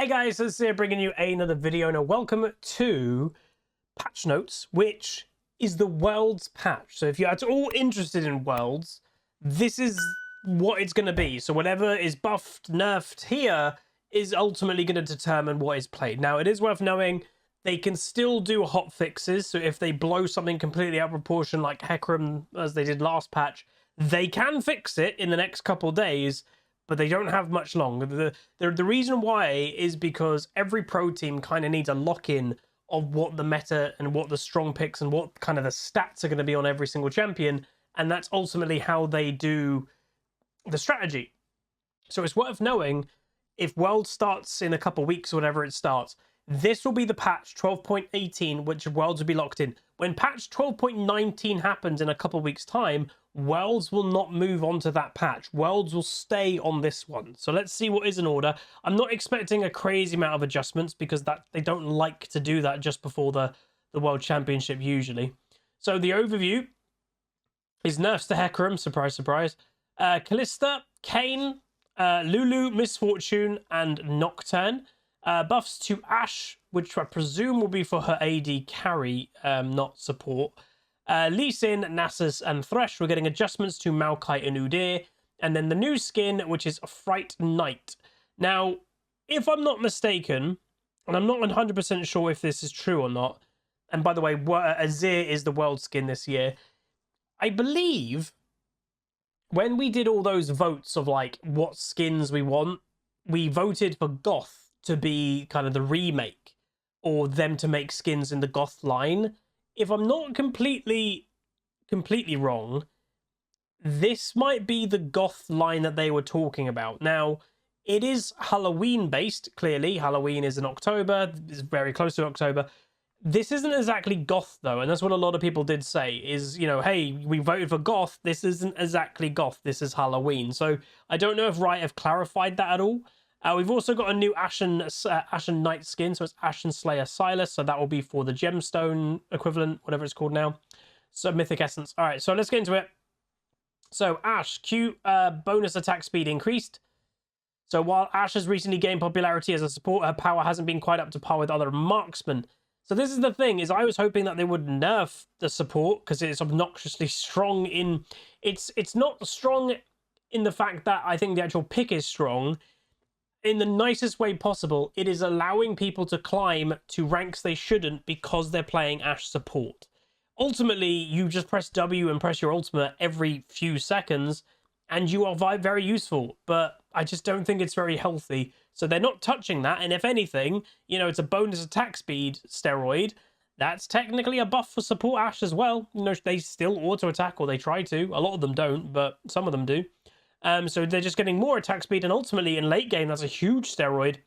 Hey guys, this is here bringing you another video, and welcome to patch notes, which is the Worlds patch. So if you're at all interested in Worlds, this is what it's going to be. So whatever is buffed, nerfed here is ultimately going to determine what is played. Now, it is worth knowing they can still do hot fixes. So if they blow something completely out of proportion like Hecarim, as they did last patch, they can fix it in the next couple of days, but they don't have much long. The reason why is because every pro team kind of needs a lock-in of what the meta and what the strong picks and what kind of the stats are going to be on every single champion, and that's ultimately how they do the strategy. So it's worth knowing, if World starts in a couple weeks or whatever it starts, this will be the patch 12.18, which Worlds will be locked in. When patch 12.19 happens in a couple weeks' time, Worlds will not move on to that patch. Worlds will stay on this one. So let's see what is in order. I'm not expecting a crazy amount of adjustments because they don't like to do that just before the World Championship usually. So the overview is nerfs to Hecarim, surprise, surprise. Kalista, Kain, Lulu, Misfortune, and Nocturne. Buffs to Ashe, which I presume will be for her AD carry, not support. Lee Sin, Nasus, and Thresh. We're getting adjustments to Maokai and Udyr. And then the new skin, which is Fright Knight. Now, if I'm not mistaken, and I'm not 100% sure if this is true or not, and by the way, Azir is the world skin this year, I believe when we did all those votes of like what skins we want, we voted for Goth to be kind of the remake, or them to make skins in the Goth line. If I'm not completely wrong, this might be the Goth line that they were talking about. Now, it is Halloween based, clearly. Halloween is in October, it's very close to October. This isn't exactly Goth though, and that's what a lot of people did say, is, you know, hey, we voted for Goth, this isn't exactly Goth, this is Halloween. So I don't know if Riot have clarified that at all. We've also got a new Ashen Knight skin, so it's Ashen Slayer Silas, so that will be for the gemstone equivalent, whatever it's called now. So Mythic Essence. All right, so let's get into it. So Ashe, Q bonus attack speed increased. So while Ashe has recently gained popularity as a support, her power hasn't been quite up to par with other marksmen. So this is the thing, is I was hoping that they would nerf the support because it's obnoxiously strong in... It's not strong in the fact that I think the actual pick is strong. In the nicest way possible, it is allowing people to climb to ranks they shouldn't because they're playing Ashe support. Ultimately, you just press W and press your ultimate every few seconds, and you are very useful, but I just don't think it's very healthy. So they're not touching that, and if anything, you know, it's a bonus attack speed steroid. That's technically a buff for support Ashe as well. You know, they still auto-attack, or they try to. A lot of them don't, but some of them do. So they're just getting more attack speed, and ultimately in late game, that's a huge steroid.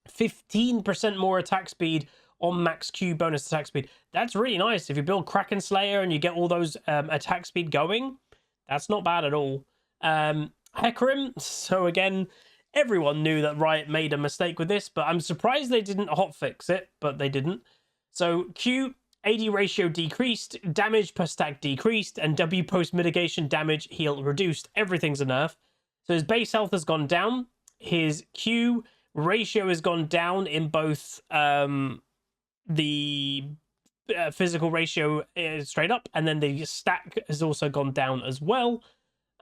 15% more attack speed on max Q bonus attack speed. That's really nice. If you build Kraken Slayer and you get all those attack speed going, that's not bad at all. Hecarim, so again, everyone knew that Riot made a mistake with this, but I'm surprised they didn't hotfix it, but they didn't. So Q AD ratio decreased, damage per stack decreased, and W post mitigation damage heal reduced. Everything's a nerf. So his base health has gone down. His Q ratio has gone down in both the physical ratio straight up, and then the stack has also gone down as well.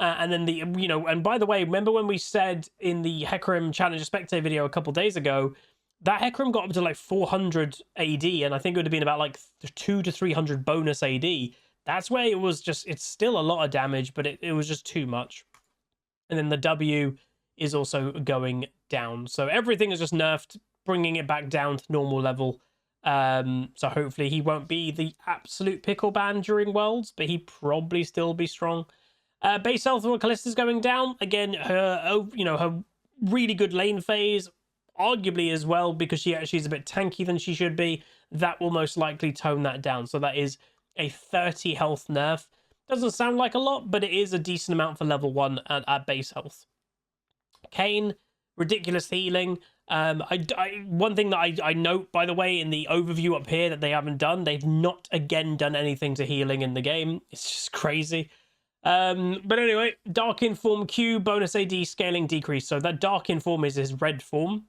And then and by the way, remember when we said in the Hecarim Challenger Spectator video a couple days ago, that Hecarim got up to like 400 AD, and I think it would have been about like 200 to 300 bonus AD. That's where it was just, it's still a lot of damage, but it was just too much. And then the W is also going down. So everything is just nerfed, bringing it back down to normal level. So hopefully he won't be the absolute pickle ban during Worlds, but he probably still be strong. Base health for Kalista's going down. Again, her really good lane phase, arguably as well, because she's a bit tanky than she should be, that will most likely tone that down. So that is a 30 health nerf. Doesn't sound like a lot, but it is a decent amount for level 1 at base health. Kain, ridiculous healing. One thing that I note, by the way, in the overview up here that they haven't done, they've not again done anything to healing in the game. It's just crazy. But anyway, Dark Inform Q, bonus AD scaling decrease. So that Dark Inform is his red form.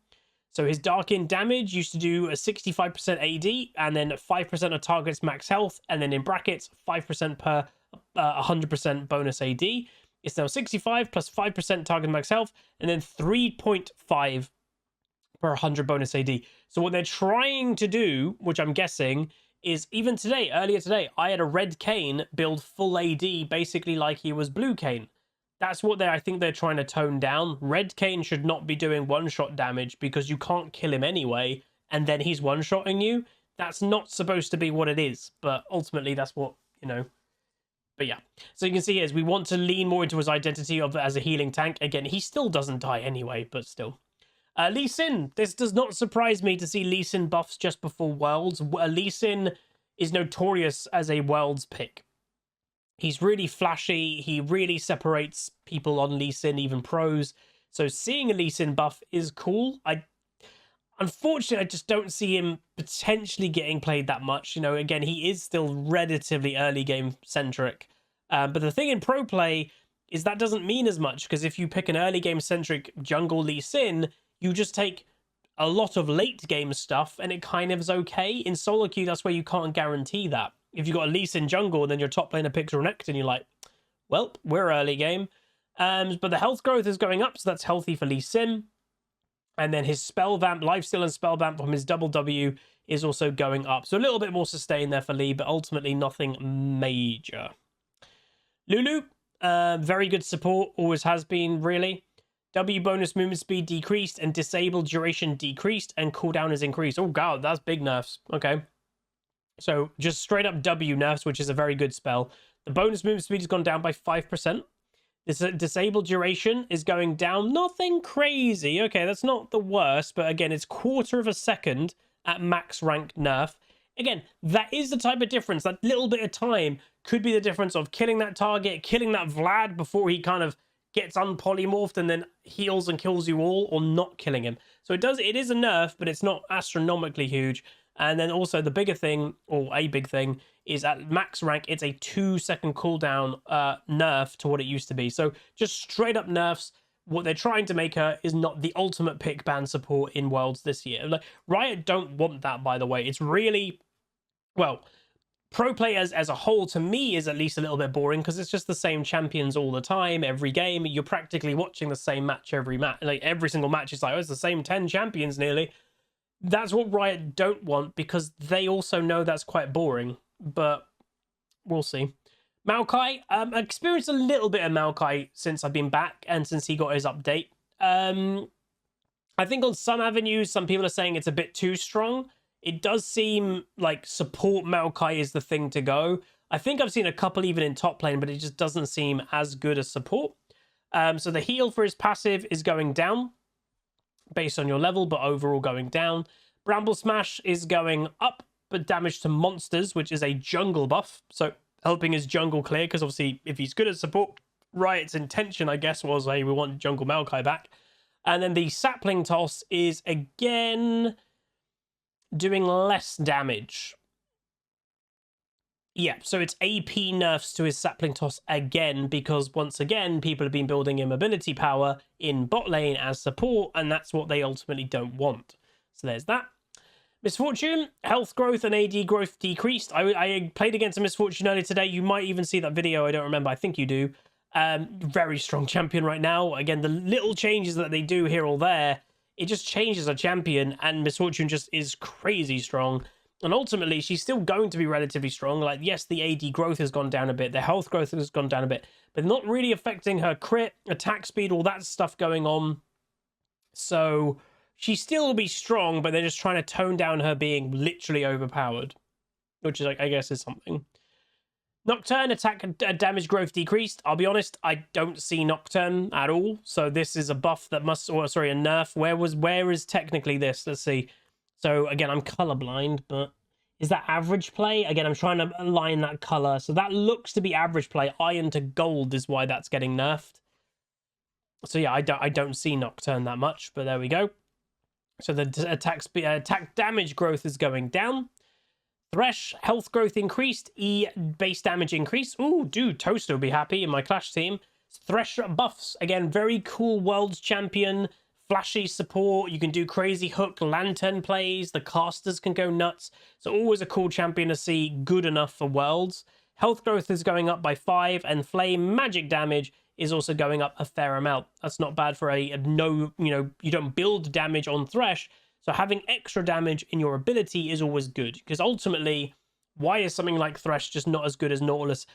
So his Darkin damage used to do a 65% AD, and then 5% of target's max health, and then in brackets, 5% per 100% bonus AD. It's now 65 plus 5% target max health, and then 3.5 per 100 bonus AD. So what they're trying to do, which I'm guessing, is even today, earlier today, I had a red Kain build full AD, basically like he was blue Kain. That's what I think they're trying to tone down. Red Kain should not be doing one-shot damage because you can't kill him anyway, and then he's one-shotting you. That's not supposed to be what it is, but ultimately that's what, you know. But yeah, so you can see as we want to lean more into his identity of as a healing tank. Again, he still doesn't die anyway, but still. Lee Sin. This does not surprise me to see Lee Sin buffs just before Worlds. Lee Sin is notorious as a Worlds pick. He's really flashy. He really separates people on Lee Sin, even pros. So seeing a Lee Sin buff is cool. Unfortunately, I just don't see him potentially getting played that much. You know, again, he is still relatively early game centric. But the thing in pro play is that doesn't mean as much, because if you pick an early game centric jungle Lee Sin, you just take a lot of late game stuff and it kind of is okay. In solo queue, that's where you can't guarantee that. If you've got a Lee Sin jungle and then your top laner picks Renekton, you're like, well, we're early game. But the health growth is going up, so that's healthy for Lee Sin. And then his spell vamp, lifesteal and spell vamp from his double W is also going up. So a little bit more sustain there for Lee, but ultimately nothing major. Lulu, very good support, always has been, really. W bonus movement speed decreased and disabled duration decreased and cooldown is increased. Oh god, that's big nerfs. Okay. So just straight up W nerfs, which is a very good spell. The bonus movement speed has gone down by 5%. This disabled duration is going down. Nothing crazy. Okay, that's not the worst, but again, it's 1/4 of a second at max rank nerf. Again, that is the type of difference. That little bit of time could be the difference of killing that target, killing that Vlad before he kind of gets unpolymorphed and then heals and kills you all, or not killing him. So it is a nerf, but it's not astronomically huge. And then also the bigger thing, or a big thing, is at max rank, it's a 2-second cooldown nerf to what it used to be. So just straight up nerfs. What they're trying to make her is not the ultimate pick ban support in Worlds this year. Like, Riot don't want that, by the way. It's really, well, pro play as a whole, to me, is at least a little bit boring because it's just the same champions all the time, every game. You're practically watching the same match every match. Like, every single match is like, oh, it's the same 10 champions nearly. That's what Riot don't want because they also know that's quite boring. But we'll see. Maokai, I experienced a little bit of Maokai since I've been back and since he got his update. I think on some avenues, some people are saying it's a bit too strong. It does seem like support Maokai is the thing to go. I think I've seen a couple even in top lane, but it just doesn't seem as good as support. So the heal for his passive is going down based on your level, but overall going down. Bramble Smash is going up, but damage to monsters, which is a jungle buff. So helping his jungle clear, because obviously if he's good at support, Riot's intention, I guess, was, hey, we want jungle Maokai back. And then the sapling toss is again doing less damage. Yeah, so it's AP nerfs to his sapling toss again, because once again, people have been building in mobility power in bot lane as support, and that's what they ultimately don't want. So there's that. Misfortune, health growth and AD growth decreased. I played against a Misfortune earlier today. You might even see that video. I don't remember. I think you do. Very strong champion right now. Again, the little changes that they do here or there, it just changes a champion, and Misfortune just is crazy strong. And ultimately, she's still going to be relatively strong. Like, yes, the AD growth has gone down a bit. The health growth has gone down a bit. But not really affecting her crit, attack speed, all that stuff going on. So she still will be strong, but they're just trying to tone down her being literally overpowered. Which is, like, I guess is something. Nocturne attack damage growth decreased. I'll be honest, I don't see Nocturne at all. So this is a buff that must, or sorry, a nerf. Where is technically this? Let's see. So again, I'm colorblind, but is that average play? Again, I'm trying to align that color. So that looks to be average play. Iron to gold is why that's getting nerfed. So yeah, I don't see Nocturne that much, but there we go. So the attack damage growth is going down. Thresh, health growth increased. E, base damage increased. Ooh, dude, Toaster will be happy in my Clash team. Thresh buffs, again, very cool Worlds champion. flashy support. You can do crazy hook lantern plays. The casters can go nuts. So always a cool champion to see, good enough for Worlds. Health growth is going up by 5, and flame magic damage is also going up a fair amount. That's not bad for a no, you don't build damage on Thresh. So having extra damage in your ability is always good, because ultimately, why is something like Thresh just not as good as Nautilus?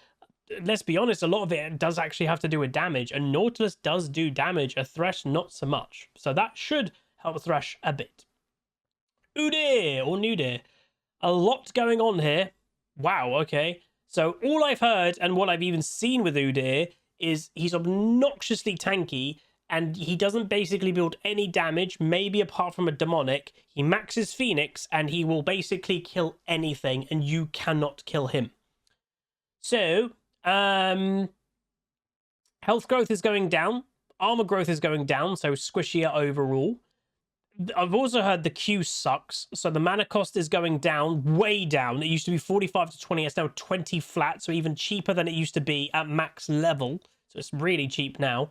Let's be honest, a lot of it does actually have to do with damage, and Nautilus does do damage, a Thresh not so much. So that should help Thresh a bit. Udyr or Nudyr. A lot going on here. Wow, okay. So all I've heard and what I've even seen with Udyr is he's obnoxiously tanky, and he doesn't basically build any damage, maybe apart from a demonic. He maxes Phoenix, and he will basically kill anything, and you cannot kill him. So, health growth is going down. Armor growth is going down, so squishier overall. I've also heard the Q sucks, so the mana cost is going down, way down. It used to be 45 to 20, it's now 20 flat, so even cheaper than it used to be at max level. So it's really cheap now.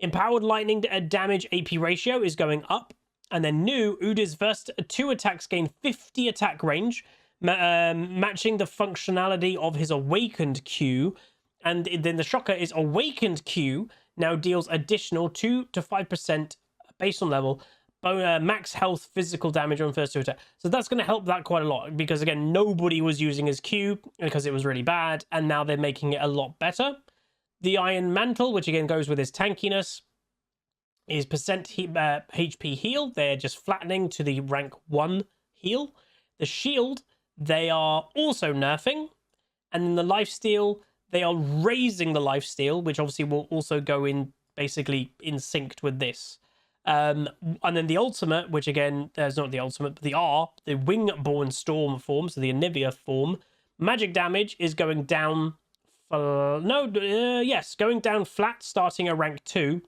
Empowered Lightning damage AP ratio is going up. And then new, Udyr's first 2 attacks gain 50 attack range, matching the functionality of his Awakened Q. And then the shocker is Awakened Q now deals additional 2 to 5% based on level, max health physical damage on first 2 attack. So that's going to help that quite a lot, because again, nobody was using his Q because it was really bad, and now they're making it a lot better. The Iron Mantle, which again goes with his tankiness, is percent HP heal. They're just flattening to the rank 1 heal. The shield, they are also nerfing. And then the lifesteal, they are raising the lifesteal, which obviously will also go in basically in synced with this. And then the ultimate, which again, there's not the ultimate, but the Wingborn Storm form, so the Anivia form, magic damage is going down. Going down flat, starting at rank 2.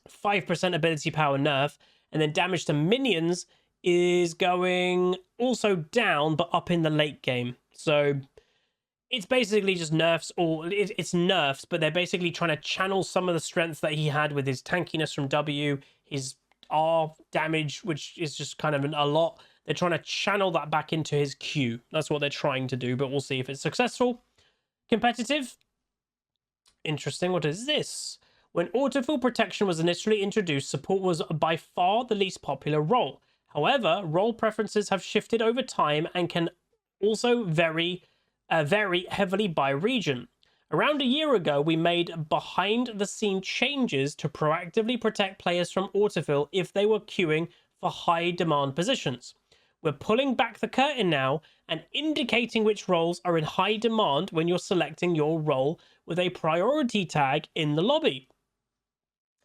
5% ability power nerf, and then damage to minions is going also down, but up in the late game. So it's basically just nerfs, or it's nerfs, but they're basically trying to channel some of the strength that he had with his tankiness from W, his R damage, which is just kind of a lot. They're trying to channel that back into his Q. That's what they're trying to do, but we'll see if it's successful. Competitive. Interesting. What is this? When autofill protection was initially introduced, support was by far the least popular role. However, role preferences have shifted over time and can also vary heavily by region. Around a year ago, we made behind-the-scene changes to proactively protect players from autofill if they were queuing for high-demand positions. We're pulling back the curtain now and indicating which roles are in high demand when you're selecting your role with a priority tag in the lobby.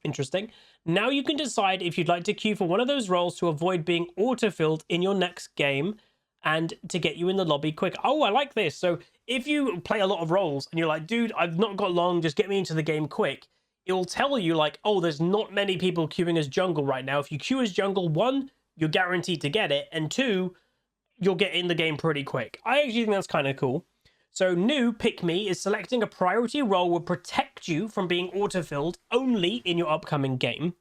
Interesting. Now you can decide if you'd like to queue for one of those roles to avoid being autofilled in your next game and to get you in the lobby quick. Oh, I like this. So if you play a lot of roles and you're like, dude, I've not got long, just get me into the game quick. It will tell you like, oh, there's not many people queuing as jungle right now. If you queue as jungle, 1, you're guaranteed to get it, and 2, you'll get in the game pretty quick. I actually think that's kind of cool. So new Pick Me is selecting a priority role will protect you from being autofilled only in your upcoming game.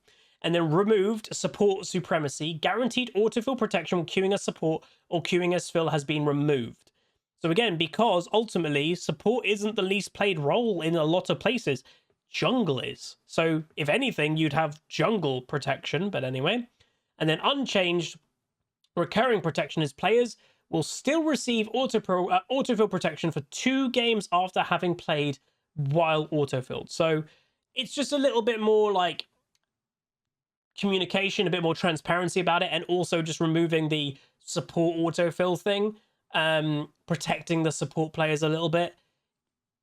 And then removed Support Supremacy. Guaranteed autofill protection when queuing as support or queuing as fill has been removed. So again, because ultimately support isn't the least played role in a lot of places, jungle is. So if anything, you'd have jungle protection, but anyway. And then unchanged recurring protection is players will still receive autofill protection for 2 games after having played while autofilled. So it's just a little bit more like communication, a bit more transparency about it, and also just removing the support autofill thing, protecting the support players a little bit.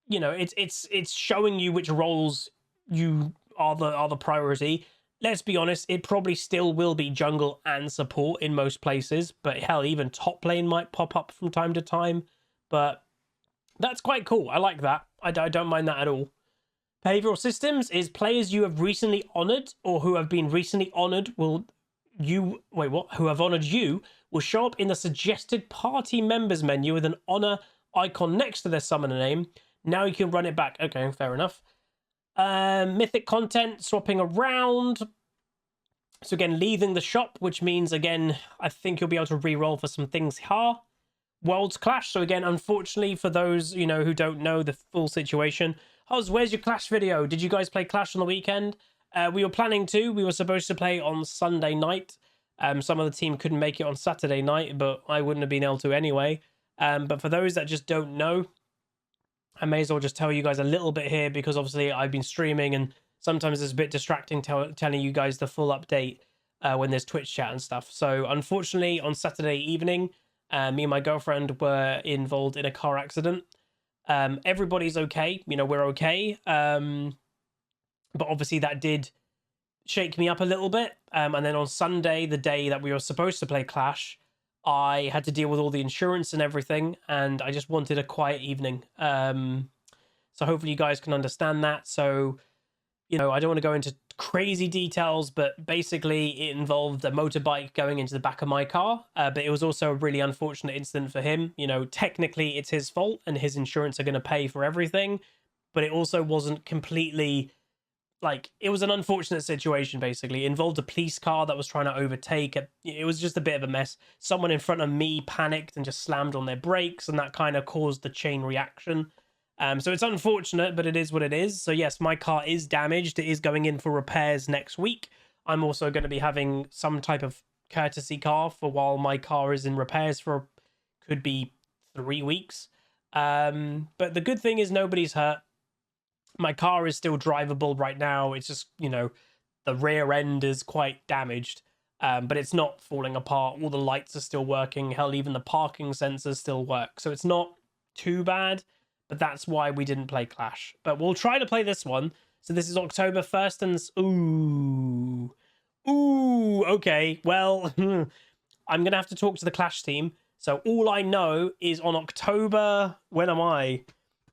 You know, it's showing you which roles you are the priority. Let's be honest, it probably still will be jungle and support in most places, but hell, even top lane might pop up from time to time. But that's quite cool. I like that. I don't mind that at all. Behavioral systems is players you have recently honored or who have been recently honored who have honored you will show up in the suggested party members menu with an honor icon next to their summoner name. Now you can run it back. Okay, fair enough. Mythic content swapping around. So again, leaving the shop, which means, again, I think you'll be able to re-roll for some things here. Worlds Clash. So again, unfortunately, for those, you know, who don't know the full situation, Huz, where's your Clash video? Did you guys play Clash on the weekend? We were planning to. We were supposed to play on Sunday night. Some of the team couldn't make it on Saturday night, but I wouldn't have been able to anyway. But for those that just don't know, I may as well just tell you guys a little bit here, because obviously I've been streaming and sometimes it's a bit distracting telling you guys the full update when there's Twitch chat and stuff. So unfortunately, on Saturday evening, me and my girlfriend were involved in a car accident. Everybody's okay. You know, we're okay. But obviously that did shake me up a little bit. And then on Sunday, the day that we were supposed to play Clash, I had to deal with all the insurance and everything, and I just wanted a quiet evening. So hopefully you guys can understand that. So, you know, I don't want to go into crazy details, but basically it involved a motorbike going into the back of my car. But it was also a really unfortunate incident for him. You know, technically it's his fault and his insurance are going to pay for everything, but it also wasn't completely, like, it was an unfortunate situation. Basically it involved a police car that was trying to overtake. It was just a bit of a mess. Someone in front of me panicked and just slammed on their brakes, and that kind of caused the chain reaction. So it's unfortunate, but it is what it is. So yes, my car is damaged. It is going in for repairs next week. I'm also going to be having some type of courtesy car for while my car is in repairs for, could be 3 weeks. But the good thing is nobody's hurt. My car is still drivable right now. It's just, you know, the rear end is quite damaged, but it's not falling apart. All the lights are still working. Hell, even the parking sensors still work. So it's not too bad, but that's why we didn't play Clash. But we'll try to play this one. So this is October 1st and... Ooh, okay. Well, I'm going to have to talk to the Clash team. So all I know is on October... When am I?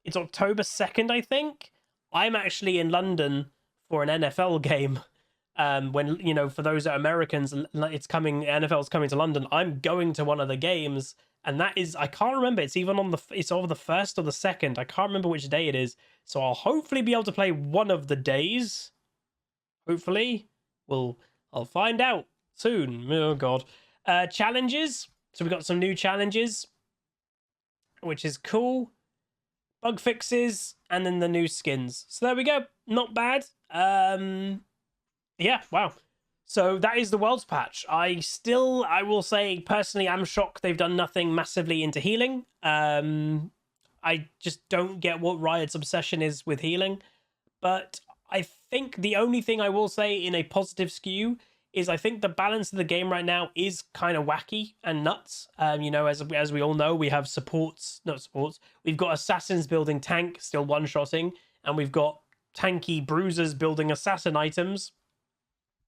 It's October 2nd, I think. I'm actually in London for an NFL game. When, you know, for those that are Americans, it's coming, NFL's coming to London. I'm going to one of the games, and that is, I can't remember, it's even on the, it's over the 1st or the 2nd. I can't remember which day it is. So I'll hopefully be able to play one of the days. Hopefully. I'll find out soon. Oh God. Challenges. So we got some new challenges, which is cool. Bug fixes, and then the new skins. So there we go. Not bad. Yeah, wow. So that is the Worlds patch. I will say, personally, I'm shocked they've done nothing massively into healing. I just don't get what Riot's obsession is with healing. But I think the only thing I will say in a positive skew is I think the balance of the game right now is kind of wacky and nuts. You know, as we all know, we have we've got assassins building tank, still one-shotting, and we've got tanky bruisers building assassin items.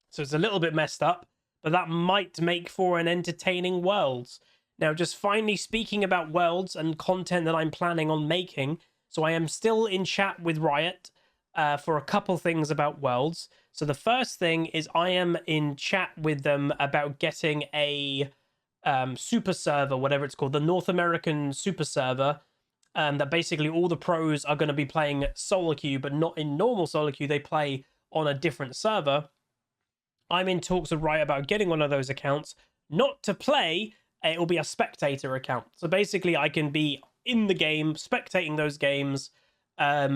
So it's a little bit messed up, but that might make for an entertaining Worlds. Now, just finally speaking about Worlds and content that I'm planning on making, so I am still in chat with Riot for a couple things about Worlds. So the first thing is I am in chat with them about getting a super server, whatever it's called, the North American super server, that basically all the pros are going to be playing solo queue, but not in normal solo queue. They play on a different server. I'm in talks with Riot about getting one of those accounts, not to play. It will be a spectator account. So basically I can be in the game, spectating those games,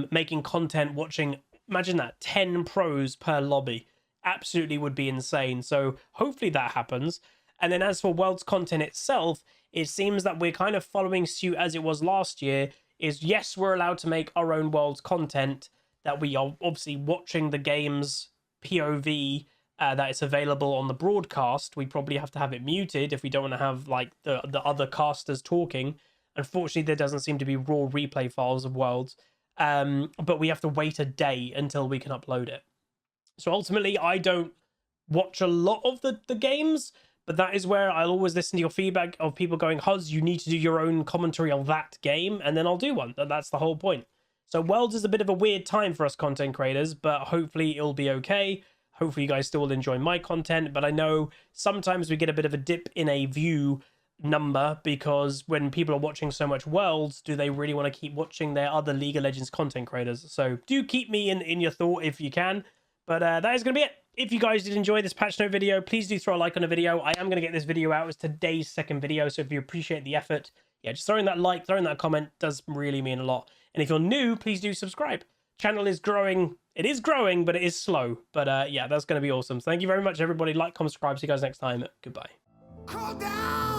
making content, watching, imagine that, 10 pros per lobby. Absolutely would be insane. So hopefully that happens. And then as for Worlds content itself, it seems that we're kind of following suit as it was last year. Is yes, we're allowed to make our own Worlds content, that we are obviously watching the game's POV, that it's available on the broadcast. We probably have to have it muted if we don't want to have like the other casters talking. Unfortunately, there doesn't seem to be raw replay files of Worlds. But we have to wait a day until we can upload it. So ultimately, I don't watch a lot of the games, but that is where I'll always listen to your feedback of people going, Huz, you need to do your own commentary on that game, and then I'll do one. That's the whole point. So Worlds is a bit of a weird time for us content creators, but hopefully it'll be okay. Hopefully you guys still will enjoy my content, but I know sometimes we get a bit of a dip in a view number, because when people are watching so much Worlds, do they really want to keep watching their other League of Legends content creators? So do keep me in your thought if you can, But that is going to be it. If you guys did enjoy this patch note video, please do throw a like on the video. I am going to get this video out as today's second video, so if you appreciate the effort, yeah, just throwing that like, throwing that comment does really mean a lot. And if you're new, please do subscribe. Channel is growing. It is growing, but it is slow. But yeah, that's going to be awesome. So thank you very much, everybody. Like, comment, subscribe. See you guys next time. Goodbye. Crawl down!